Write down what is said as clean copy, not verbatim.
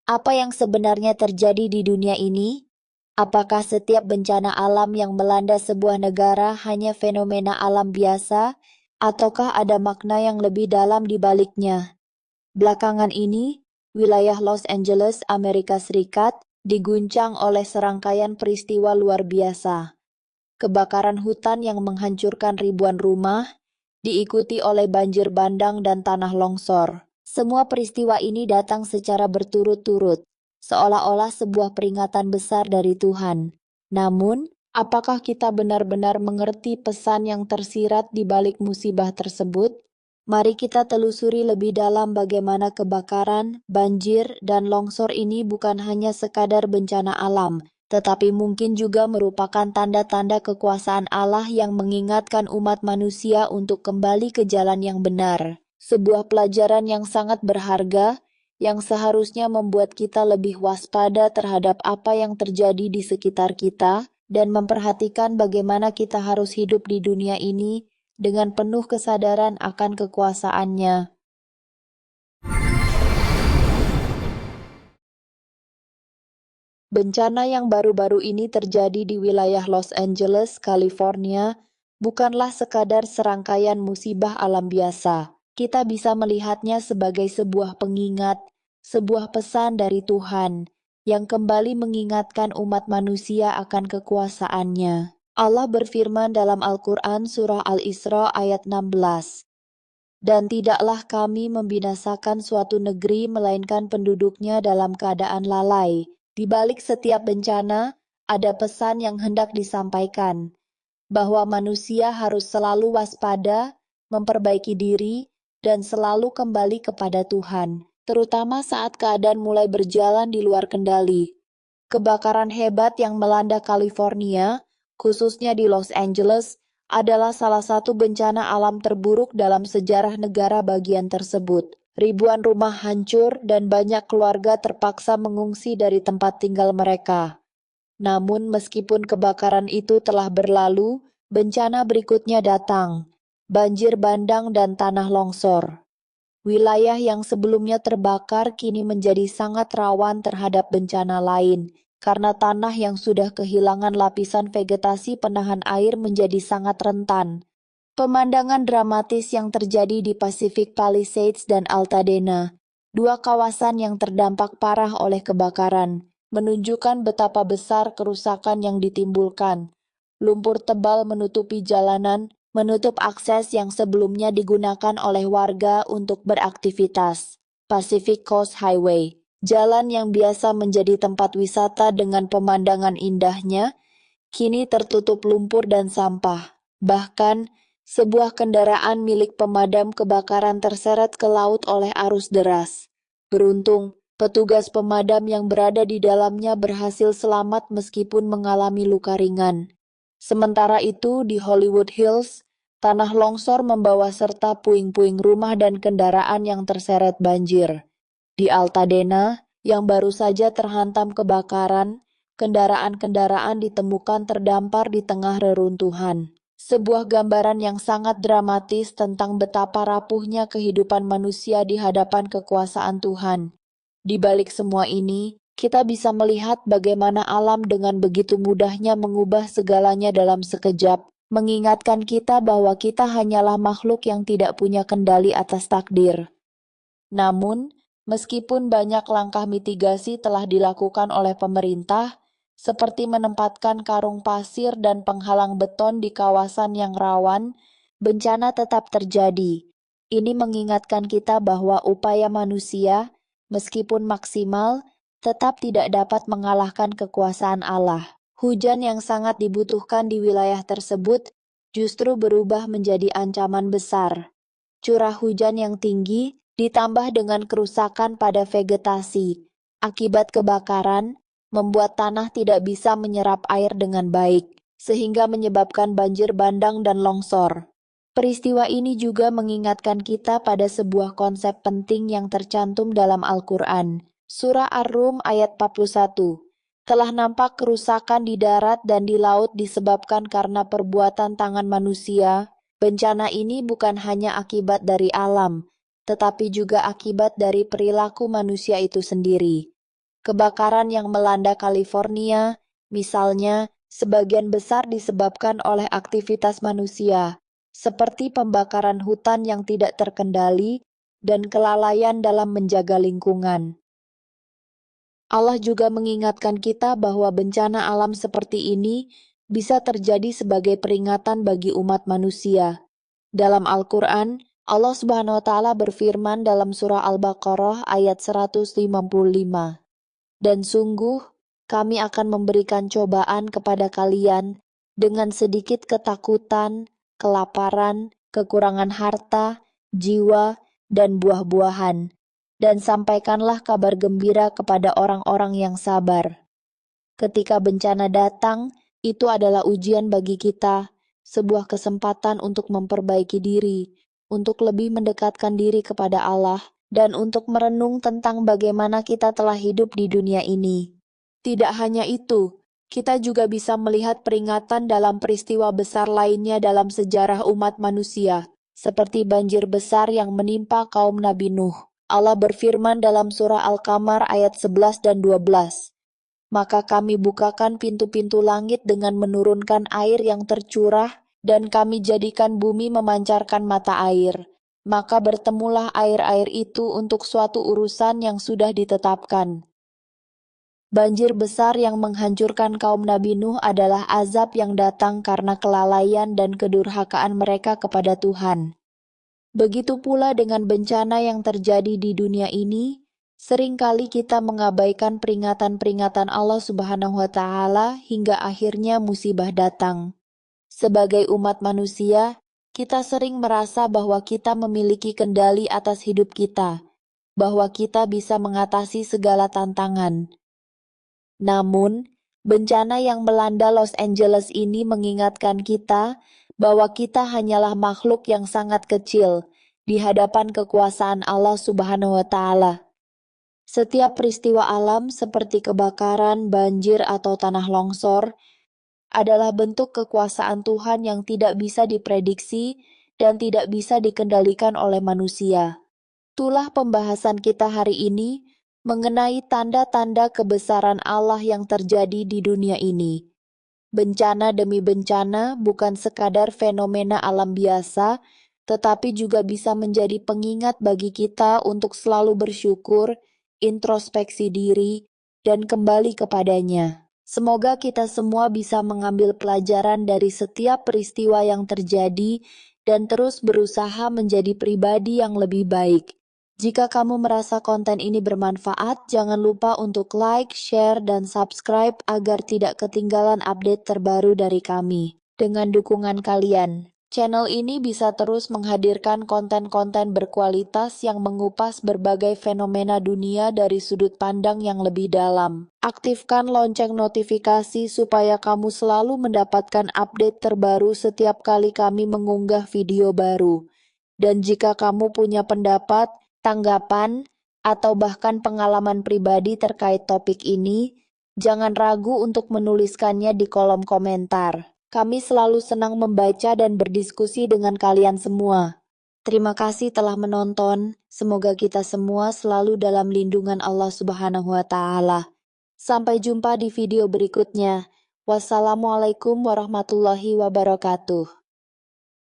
Apa yang sebenarnya terjadi di dunia ini? Apakah setiap bencana alam yang melanda sebuah negara hanya fenomena alam biasa, ataukah ada makna yang lebih dalam di baliknya? Belakangan ini, wilayah Los Angeles, Amerika Serikat, diguncang oleh serangkaian peristiwa luar biasa. Kebakaran hutan yang menghancurkan ribuan rumah, diikuti oleh banjir bandang dan tanah longsor. Semua peristiwa ini datang secara berturut-turut, seolah-olah sebuah peringatan besar dari Tuhan. Namun, apakah kita benar-benar mengerti pesan yang tersirat di balik musibah tersebut? Mari kita telusuri lebih dalam bagaimana kebakaran, banjir, dan longsor ini bukan hanya sekadar bencana alam, tetapi mungkin juga merupakan tanda-tanda kekuasaan Allah yang mengingatkan umat manusia untuk kembali ke jalan yang benar. Sebuah pelajaran yang sangat berharga, yang seharusnya membuat kita lebih waspada terhadap apa yang terjadi di sekitar kita, dan memperhatikan bagaimana kita harus hidup di dunia ini dengan penuh kesadaran akan kekuasaannya. Bencana yang baru-baru ini terjadi di wilayah Los Angeles, California, bukanlah sekadar serangkaian musibah alam biasa. Kita bisa melihatnya sebagai sebuah pengingat, sebuah pesan dari Tuhan, yang kembali mengingatkan umat manusia akan kekuasaannya. Allah berfirman dalam Al-Quran surah Al-Isra ayat 16, "Dan tidaklah kami membinasakan suatu negeri melainkan penduduknya dalam keadaan lalai." Di balik setiap bencana, ada pesan yang hendak disampaikan, bahwa manusia harus selalu waspada, memperbaiki diri, dan selalu kembali kepada Tuhan, terutama saat keadaan mulai berjalan di luar kendali. Kebakaran hebat yang melanda California, khususnya di Los Angeles, adalah salah satu bencana alam terburuk dalam sejarah negara bagian tersebut. Ribuan rumah hancur dan banyak keluarga terpaksa mengungsi dari tempat tinggal mereka. Namun meskipun kebakaran itu telah berlalu, bencana berikutnya datang. Banjir bandang dan tanah longsor. Wilayah yang sebelumnya terbakar kini menjadi sangat rawan terhadap bencana lain, karena tanah yang sudah kehilangan lapisan vegetasi penahan air menjadi sangat rentan. Pemandangan dramatis yang terjadi di Pacific Palisades dan Altadena, dua kawasan yang terdampak parah oleh kebakaran, menunjukkan betapa besar kerusakan yang ditimbulkan. Lumpur tebal menutupi jalanan, menutup akses yang sebelumnya digunakan oleh warga untuk beraktivitas. Pacific Coast Highway, jalan yang biasa menjadi tempat wisata dengan pemandangan indahnya, kini tertutup lumpur dan sampah. Bahkan, sebuah kendaraan milik pemadam kebakaran terseret ke laut oleh arus deras. Beruntung, petugas pemadam yang berada di dalamnya berhasil selamat meskipun mengalami luka ringan. Sementara itu, di Hollywood Hills, tanah longsor membawa serta puing-puing rumah dan kendaraan yang terseret banjir. Di Altadena, yang baru saja terhantam kebakaran, kendaraan-kendaraan ditemukan terdampar di tengah reruntuhan. Sebuah gambaran yang sangat dramatis tentang betapa rapuhnya kehidupan manusia di hadapan kekuasaan Tuhan. Di balik semua ini, kita bisa melihat bagaimana alam dengan begitu mudahnya mengubah segalanya dalam sekejap, mengingatkan kita bahwa kita hanyalah makhluk yang tidak punya kendali atas takdir. Namun, meskipun banyak langkah mitigasi telah dilakukan oleh pemerintah, seperti menempatkan karung pasir dan penghalang beton di kawasan yang rawan, bencana tetap terjadi. Ini mengingatkan kita bahwa upaya manusia, meskipun maksimal, tetap tidak dapat mengalahkan kekuasaan Allah. Hujan yang sangat dibutuhkan di wilayah tersebut justru berubah menjadi ancaman besar. Curah hujan yang tinggi ditambah dengan kerusakan pada vegetasi akibat kebakaran, membuat tanah tidak bisa menyerap air dengan baik, sehingga menyebabkan banjir bandang dan longsor. Peristiwa ini juga mengingatkan kita pada sebuah konsep penting yang tercantum dalam Al-Quran. Surah Ar-Rum ayat 41. Telah nampak kerusakan di darat dan di laut disebabkan karena perbuatan tangan manusia. Bencana ini bukan hanya akibat dari alam, tetapi juga akibat dari perilaku manusia itu sendiri. Kebakaran yang melanda California, misalnya, sebagian besar disebabkan oleh aktivitas manusia, seperti pembakaran hutan yang tidak terkendali dan kelalaian dalam menjaga lingkungan. Allah juga mengingatkan kita bahwa bencana alam seperti ini bisa terjadi sebagai peringatan bagi umat manusia. Dalam Al-Quran, Allah Subhanahu wa Ta'ala berfirman dalam surah Al-Baqarah ayat 155, "Dan sungguh, kami akan memberikan cobaan kepada kalian dengan sedikit ketakutan, kelaparan, kekurangan harta, jiwa, dan buah-buahan. Dan sampaikanlah kabar gembira kepada orang-orang yang sabar." Ketika bencana datang, itu adalah ujian bagi kita, sebuah kesempatan untuk memperbaiki diri, untuk lebih mendekatkan diri kepada Allah, dan untuk merenung tentang bagaimana kita telah hidup di dunia ini. Tidak hanya itu, kita juga bisa melihat peringatan dalam peristiwa besar lainnya dalam sejarah umat manusia, seperti banjir besar yang menimpa kaum Nabi Nuh. Allah berfirman dalam surah Al-Qamar ayat 11 dan 12, "Maka kami bukakan pintu-pintu langit dengan menurunkan air yang tercurah, dan kami jadikan bumi memancarkan mata air. Maka bertemulah air-air itu untuk suatu urusan yang sudah ditetapkan." Banjir besar yang menghancurkan kaum Nabi Nuh adalah azab yang datang karena kelalaian dan kedurhakaan mereka kepada Tuhan. Begitu pula dengan bencana yang terjadi di dunia ini, seringkali kita mengabaikan peringatan-peringatan Allah Subhanahu wa Ta'ala hingga akhirnya musibah datang. Sebagai umat manusia, kita sering merasa bahwa kita memiliki kendali atas hidup kita, bahwa kita bisa mengatasi segala tantangan. Namun, bencana yang melanda Los Angeles ini mengingatkan kita bahwa kita hanyalah makhluk yang sangat kecil di hadapan kekuasaan Allah Subhanahu wa Ta'ala. Setiap peristiwa alam seperti kebakaran, banjir, atau tanah longsor adalah bentuk kekuasaan Tuhan yang tidak bisa diprediksi dan tidak bisa dikendalikan oleh manusia. Itulah pembahasan kita hari ini mengenai tanda-tanda kebesaran Allah yang terjadi di dunia ini. Bencana demi bencana bukan sekadar fenomena alam biasa, tetapi juga bisa menjadi pengingat bagi kita untuk selalu bersyukur, introspeksi diri, dan kembali kepadanya. Semoga kita semua bisa mengambil pelajaran dari setiap peristiwa yang terjadi dan terus berusaha menjadi pribadi yang lebih baik. Jika kamu merasa konten ini bermanfaat, jangan lupa untuk like, share, dan subscribe agar tidak ketinggalan update terbaru dari kami. Dengan dukungan kalian, channel ini bisa terus menghadirkan konten-konten berkualitas yang mengupas berbagai fenomena dunia dari sudut pandang yang lebih dalam. Aktifkan lonceng notifikasi supaya kamu selalu mendapatkan update terbaru setiap kali kami mengunggah video baru. Dan jika kamu punya pendapat, tanggapan, atau bahkan pengalaman pribadi terkait topik ini, jangan ragu untuk menuliskannya di kolom komentar. Kami selalu senang membaca dan berdiskusi dengan kalian semua. Terima kasih telah menonton. Semoga kita semua selalu dalam lindungan Allah Subhanahu wa Ta'ala. Sampai jumpa di video berikutnya. Wassalamualaikum warahmatullahi wabarakatuh.